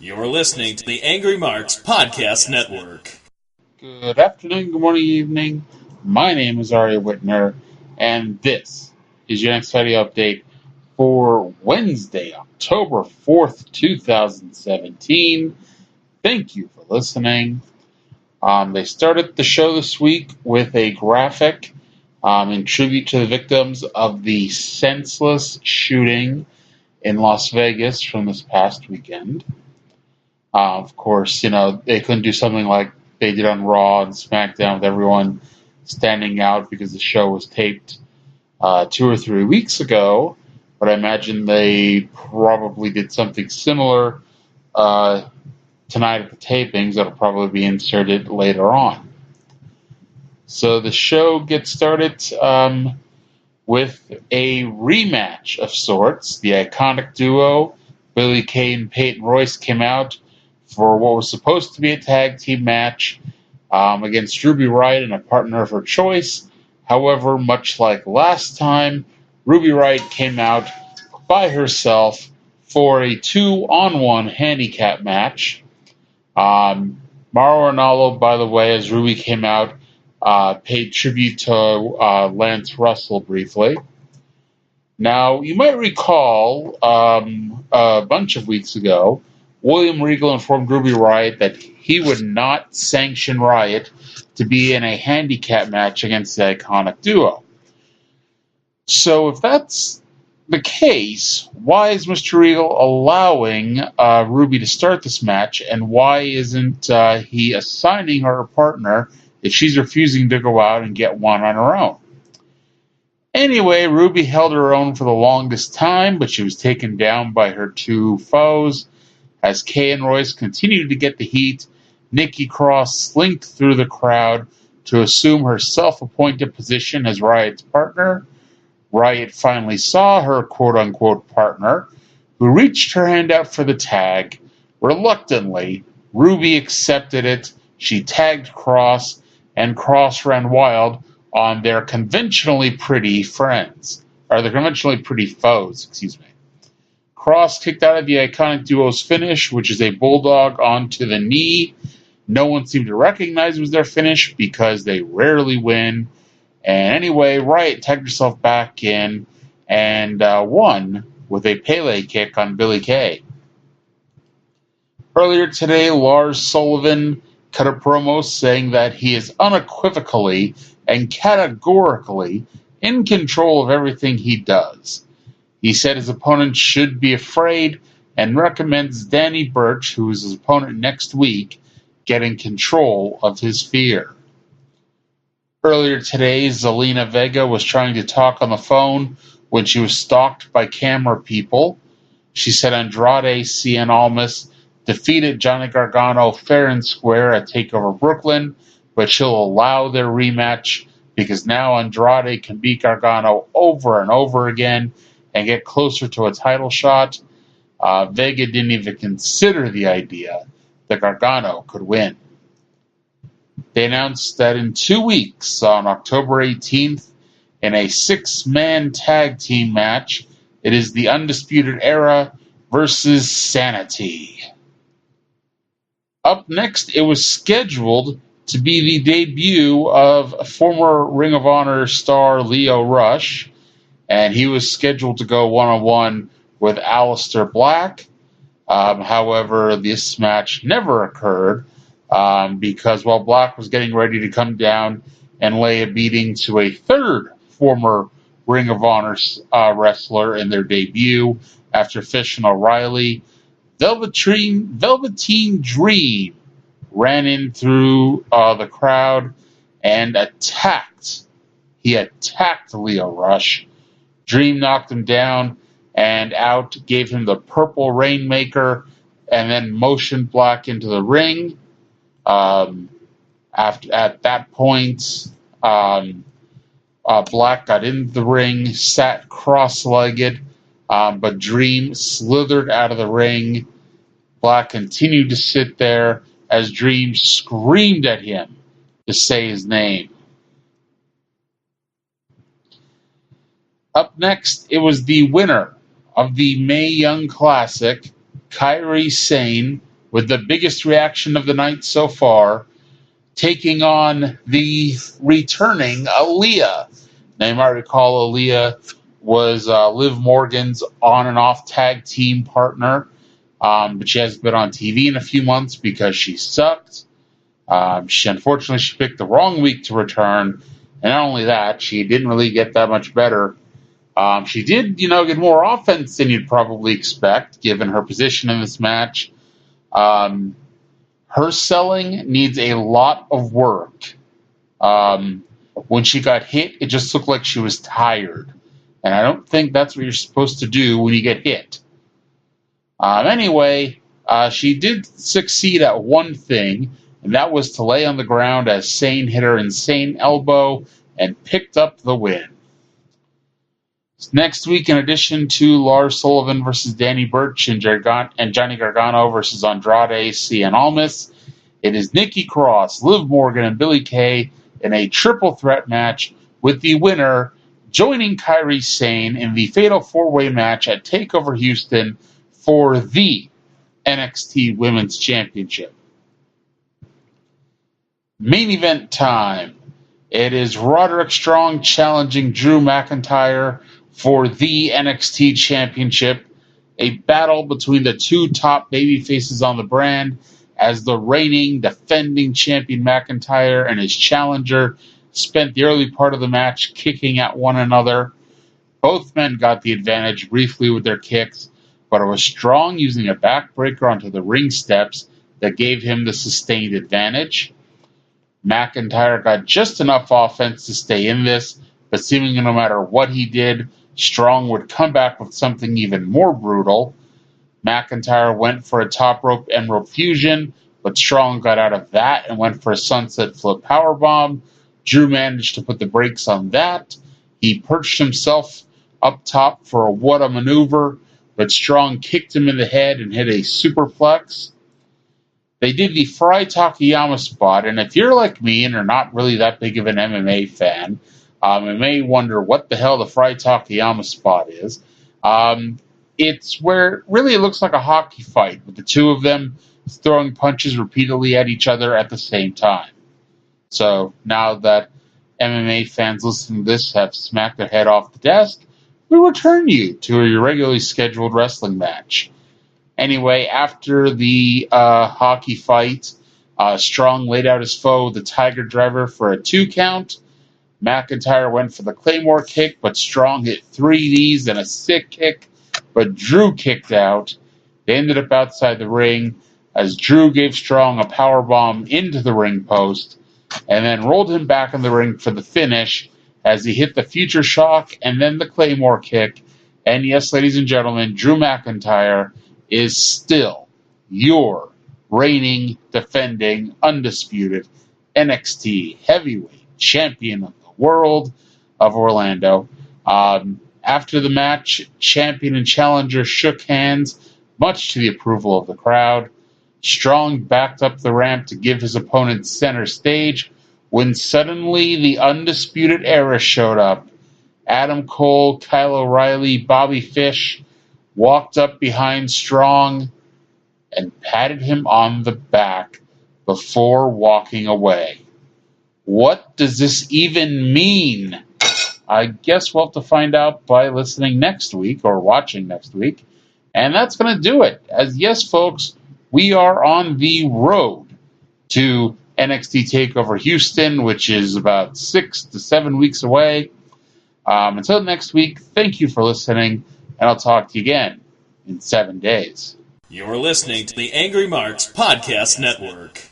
You're listening to the Angry Marks Podcast Network. Good afternoon, good morning, evening. My name is Arya Whitner, and this is your next video update for Wednesday, October 4th, 2017. Thank you for listening. They started the show this week with a graphic in tribute to the victims of the senseless shooting in Las Vegas from this past weekend. Of course, they couldn't do something like they did on Raw and SmackDown with everyone standing out because the show was taped 2 or 3 weeks ago. But I imagine they probably did something similar tonight at the tapings that'll probably be inserted later on. So the show gets started with a rematch of sorts. The iconic duo, Billie Kay and Peyton Royce, came out for what was supposed to be a tag team match against Ruby Riott and a partner of her choice. However, much like last time, Ruby Riott came out by herself for a 2-on-1 handicap match. Mauro Ranallo, by the way, as Ruby came out, paid tribute to Lance Russell briefly. Now, you might recall a bunch of weeks ago, William Regal informed Ruby Riott that he would not sanction Riott to be in a handicap match against the iconic duo. So if that's the case, why is Mr. Regal allowing Ruby to start this match, and why isn't he assigning her a partner if she's refusing to go out and get one on her own? Anyway, Ruby held her own for the longest time, but she was taken down by her two foes. As Kay and Royce continued to get the heat, Nikki Cross slinked through the crowd to assume her self-appointed position as Riott's partner. Riott finally saw her quote-unquote partner, who reached her hand out for the tag. Reluctantly, Ruby accepted it. She tagged Cross, and Cross ran wild on their conventionally pretty foes, excuse me. Cross kicked out of the iconic duo's finish, which is a bulldog onto the knee. No one seemed to recognize it was their finish because they rarely win. And anyway, Riott tagged herself back in and won with a Pele kick on Billie Kay. Earlier today, Lars Sullivan cut a promo saying that he is unequivocally and categorically in control of everything he does. He said his opponent should be afraid and recommends Danny Burch, who is his opponent next week, getting control of his fear. Earlier today, Zelina Vega was trying to talk on the phone when she was stalked by camera people. She said Andrade, Cien Almas defeated Johnny Gargano fair and square at TakeOver Brooklyn, but she'll allow their rematch because now Andrade can beat Gargano over and over again and get closer to a title shot. Vega didn't even consider the idea that Gargano could win. They announced that in 2 weeks, on October 18th, in a 6-man tag team match, it is the Undisputed Era versus Sanity. Up next, it was scheduled to be the debut of former Ring of Honor star Lio Rush, and he was scheduled to go one-on-one with Aleister Black. However, this match never occurred because while Black was getting ready to come down and lay a beating to a third former Ring of Honor wrestler in their debut after Fish and O'Reilly, Velveteen Dream ran in through the crowd and attacked. He attacked Lio Rush. Dream knocked him down and out, gave him the Purple Rainmaker, and then motioned Black into the ring. At that point, Black got into the ring, sat cross-legged, but Dream slithered out of the ring. Black continued to sit there as Dream screamed at him to say his name. Up next, it was the winner of the Mae Young Classic, Kairi Sane, with the biggest reaction of the night so far, taking on the returning Aaliyah. Now, you might recall Aaliyah was Liv Morgan's on and off tag team partner, but she hasn't been on TV in a few months because she sucked. Unfortunately, she picked the wrong week to return, and not only that, she didn't really get that much better. She did, get more offense than you'd probably expect, given her position in this match. Her selling needs a lot of work. When she got hit, it just looked like she was tired. And I don't think that's what you're supposed to do when you get hit. Anyway, she did succeed at one thing, and that was to lay on the ground as Sane hit her insane elbow and picked up the win. Next week, in addition to Lars Sullivan versus Danny Burch and Johnny Gargano versus Andrade, Cien Almas, it is Nikki Cross, Liv Morgan, and Billie Kay in a triple threat match, with the winner joining Kairi Sane in the Fatal 4-Way match at TakeOver Houston for the NXT Women's Championship. Main event time. It is Roderick Strong challenging Drew McIntyre for the NXT Championship, a battle between the two top babyfaces on the brand, as the reigning, defending champion McIntyre and his challenger spent the early part of the match kicking at one another. Both men got the advantage briefly with their kicks, but it was Strong using a backbreaker onto the ring steps that gave him the sustained advantage. McIntyre got just enough offense to stay in this, but seemingly no matter what he did, Strong would come back with something even more brutal. McIntyre went for a top rope and rope fusion, but Strong got out of that and went for a sunset flip powerbomb. Drew managed to put the brakes on that. He perched himself up top for a what a maneuver, but Strong kicked him in the head and hit a superplex. They did the Fry Takayama spot, and if you're like me and are not really that big of an MMA fan, you may wonder what the hell the Fry Takayama spot is. It's where really it looks like a hockey fight, with the two of them throwing punches repeatedly at each other at the same time. So now that MMA fans listening to this have smacked their head off the desk, we return you to your regularly scheduled wrestling match. Anyway, after the hockey fight, Strong laid out his foe, the Tiger Driver, for a 2 count. McIntyre went for the Claymore kick, but Strong hit 3 knees and a sick kick, but Drew kicked out. They ended up outside the ring as Drew gave Strong a powerbomb into the ring post and then rolled him back in the ring for the finish as he hit the Future Shock and then the Claymore kick. And yes, ladies and gentlemen, Drew McIntyre is still your reigning, defending, undisputed NXT heavyweight champion of the world of Orlando. After the match, champion and challenger shook hands, much to the approval of the crowd. Strong backed up the ramp to give his opponent center stage when suddenly the Undisputed Era showed up. Adam Cole, Kyle O'Reilly, Bobby Fish walked up behind Strong and patted him on the back before walking away. What does this even mean? I guess we'll have to find out by listening next week or watching next week. And that's going to do it. As yes, folks, we are on the road to NXT TakeOver Houston, which is about 6 to 7 weeks away. Until next week, thank you for listening, and I'll talk to you again in 7 days. You're listening to the Angry Marks Podcast Network.